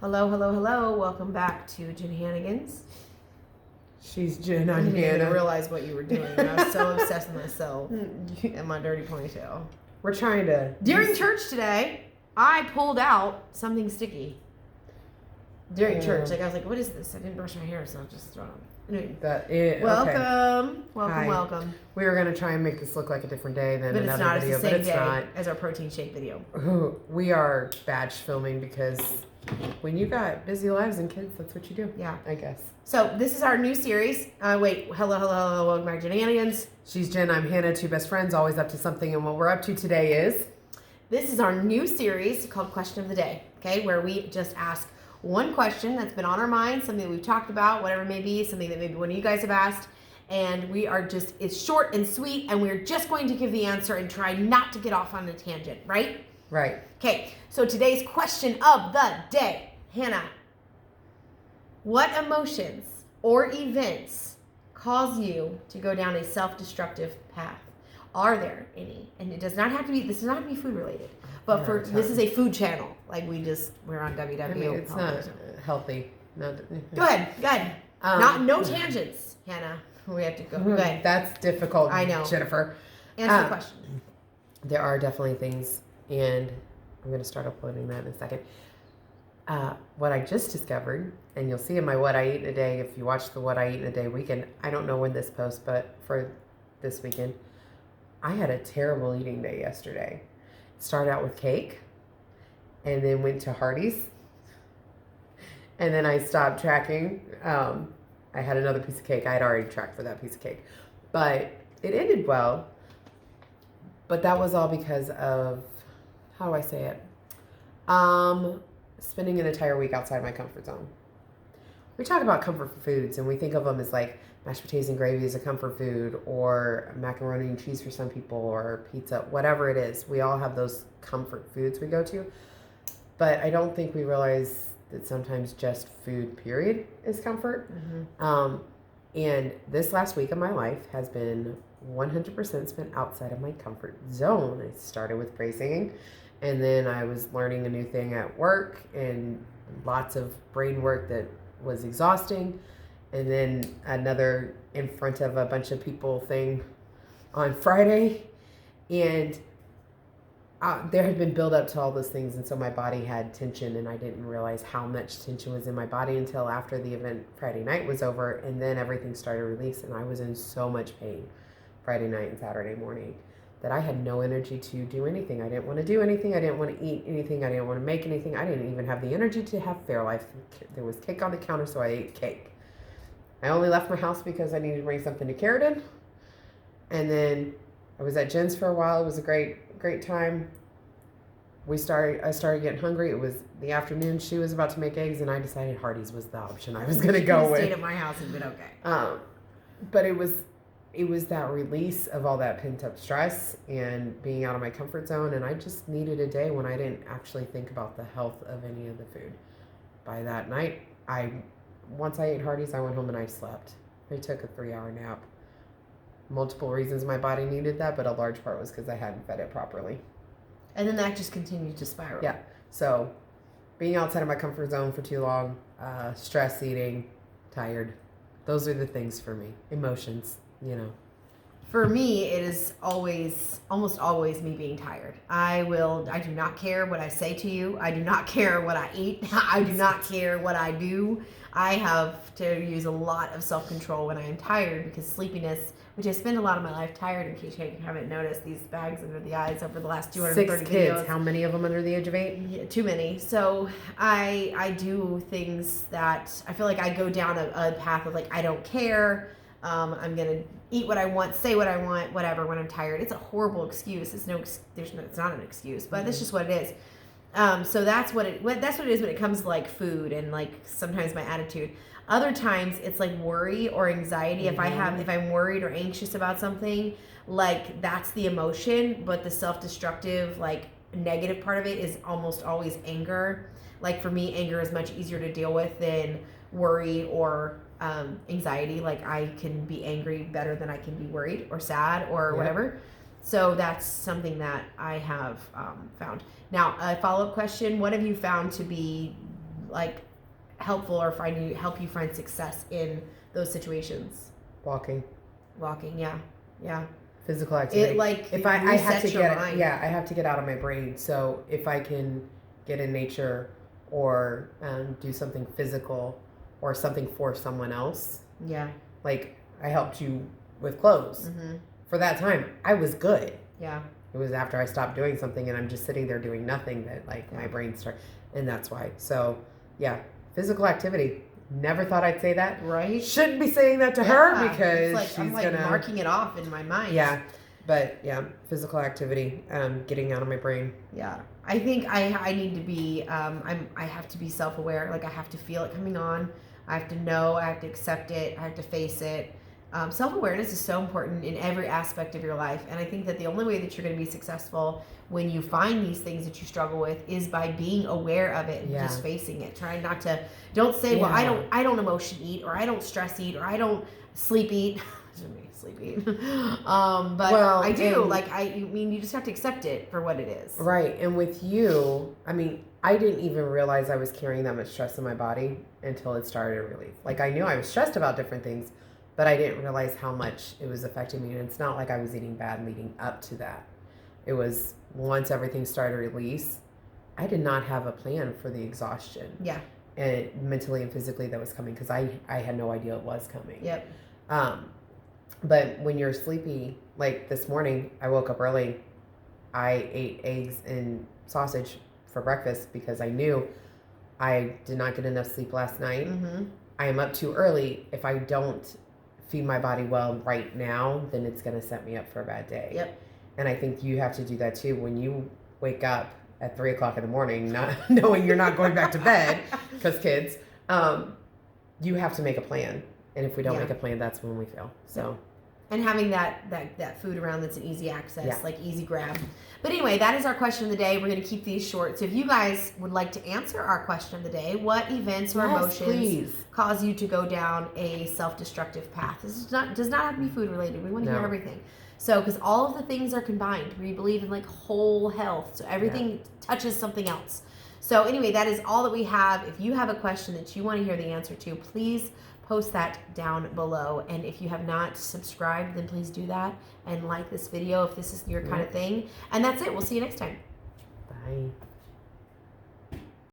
Hello, hello, hello. Welcome back to JenHannagans. She's Jen, I'm I didn't even Hannah. realize what you were doing. I was so obsessed with myself and my dirty ponytail. We're trying to... During church today, I pulled out something sticky. During church. Like, I was like, what is this? I didn't brush my hair, so I just throw it on. Anyway, welcome. Hi. Welcome. We were going to try and make this look like a different day than But it's another not. video, It's the but same it's day not. as our protein shake video. We are batch filming because when you got busy lives and kids, that's what you do. Yeah. I guess. So, this is our new series. Hello, welcome back to JenHannagans. She's Jen, I'm Hannah, two best friends, always up to something, and what we're up to today is... This is our new series called Question of the Day, okay, where we just ask one question that's been on our minds, something that we've talked about, whatever it may be, something that maybe one of you guys have asked, and we are just, it's short and sweet, and we're just going to give the answer and try not to get off on a tangent, right? Right. Okay, so today's question of the day, Hannah, what emotions or events cause you to go down a self-destructive path? Are there any? And it does not have to be, this does not have to be food related, but this is a food channel. Like we're on WW. I mean, it's not healthy. Go ahead. No tangents, Hannah. We have to go. Go ahead. That's difficult, I know. Jennifer. Answer the question. There are definitely things, and I'm going to start uploading that in a second. What I just discovered, and you'll see in my What I Eat in a Day, if you watch the What I Eat in a Day weekend, I don't know when this posts, but for this weekend, I had a terrible eating day yesterday. It started out with cake, and then went to Hardee's, and then I stopped tracking. I had another piece of cake. I had already tracked for that piece of cake, but it ended well. But that was all because of, how do I say it? Spending an entire week outside my comfort zone. We talk about comfort foods, and we think of them as like mashed potatoes and gravy is a comfort food, or macaroni and cheese for some people, or pizza, whatever it is. We all have those comfort foods we go to. But I don't think we realize that sometimes just food, period, is comfort. Mm-hmm. And this last week of my life has been 100% spent outside of my comfort zone. I started with praise singing, and then I was learning a new thing at work, and lots of brain work that was exhausting. And then another in front of a bunch of people thing on Friday. And there had been build up to all those things. And so my body had tension, and I didn't realize how much tension was in my body until after the event Friday night was over. And then everything started to release, and I was in so much pain Friday night and Saturday morning that I had no energy to do anything. I didn't want to do anything. I didn't want to eat anything. I didn't want to make anything. I didn't even have the energy to have Fairlife. There was cake on the counter, so I ate cake. I only left my house because I needed to bring something to Carradine. And then I was at Jen's for a while. It was a great time. I started getting hungry. It was the afternoon. She was about to make eggs, and I decided Hardee's was the option I was going to go with. Stayed at my house and been okay. But it was that release of all that pent up stress and being out of my comfort zone. And I just needed a day when I didn't actually think about the health of any of the food. By that night, once I ate Hardee's, I went home and I slept. I took a 3-hour nap. Multiple reasons my body needed that, but a large part was because I hadn't fed it properly. And then that just continued to spiral. Yeah. So being outside of my comfort zone for too long, stress eating, tired. Those are the things for me. Emotions, For me, it is almost always me being tired. I do not care what I say to you. I do not care what I eat. I do not care what I do. I have to use a lot of self-control when I am tired, because sleepiness, which I spend a lot of my life tired, in case you haven't noticed, these bags under the eyes over the last 230 6 kids. videos. How many of them under the age of 8? Yeah, too many. So I do things that I feel like I go down a path of like, I don't care. I'm going to eat what I want, say what I want, whatever, when I'm tired. It's a horrible excuse. It's not an excuse, but that's just what it is. So that's what it is when it comes to like food and like sometimes my attitude. Other times it's like worry or anxiety. Mm-hmm. If I'm worried or anxious about something, like that's the emotion, but the self-destructive, like negative part of it is almost always anger. Like for me, anger is much easier to deal with than worry or anxiety. Like I can be angry better than I can be worried or sad or whatever. So that's something that I have found. Now, a follow-up question: what have you found to be like helpful or help you find success in those situations? Walking. Yeah. Physical activity. It like if I have to your mind. I have to get out of my brain. So if I can get in nature or do something physical or something for someone else. Yeah. Like I helped you with clothes. Mm-hmm. For that time, I was good. Yeah. It was after I stopped doing something and I'm just sitting there doing nothing that like my brain started, and that's why. So yeah, physical activity. Never thought I'd say that. Right. Shouldn't be saying that to her because like, she's I'm like gonna marking it off in my mind. Yeah, but yeah, physical activity, getting out of my brain. Yeah, I think I need to be I have to be self-aware. Like I have to feel it coming on. I have to know. I have to accept it. I have to face it. Self-awareness is so important in every aspect of your life, and I think that the only way that you're going to be successful when you find these things that you struggle with is by being aware of it and just facing it. Trying not to don't say, well, I don't emotion eat, or I don't stress eat, or I don't sleep eat. Sleep eat. But I do. You just have to accept it for what it is. Right. And with you, I mean, I didn't even realize I was carrying that much stress in my body until it started to relieve. Like I knew I was stressed about different things, but I didn't realize how much it was affecting me. And it's not like I was eating bad leading up to that. It was once everything started to release, I did not have a plan for the exhaustion. Yeah. And mentally and physically that was coming because I had no idea it was coming. Yep. But when you're sleepy, like this morning, I woke up early. I ate eggs and sausage for breakfast because I knew I did not get enough sleep last night. Mm-hmm. I am up too early. If I don't feed my body well right now, then it's going to set me up for a bad day. Yep. And I think you have to do that too. When you wake up at 3 o'clock in the morning, not knowing you're not going back to bed because kids, you have to make a plan. And if we don't make a plan, that's when we fail. So. And having that food around that's an easy access, like easy grab. But anyway, that is our question of the day. We're going to keep these short. So if you guys would like to answer our question of the day, what events or emotions cause you to go down a self-destructive path? This does not have to be food related. We want to hear everything. So because all of the things are combined. We believe in like whole health. So everything touches something else. So anyway, that is all that we have. If you have a question that you want to hear the answer to, please post that down below. And if you have not subscribed, then please do that and like this video if this is your kind of thing. And that's it. We'll see you next time. Bye.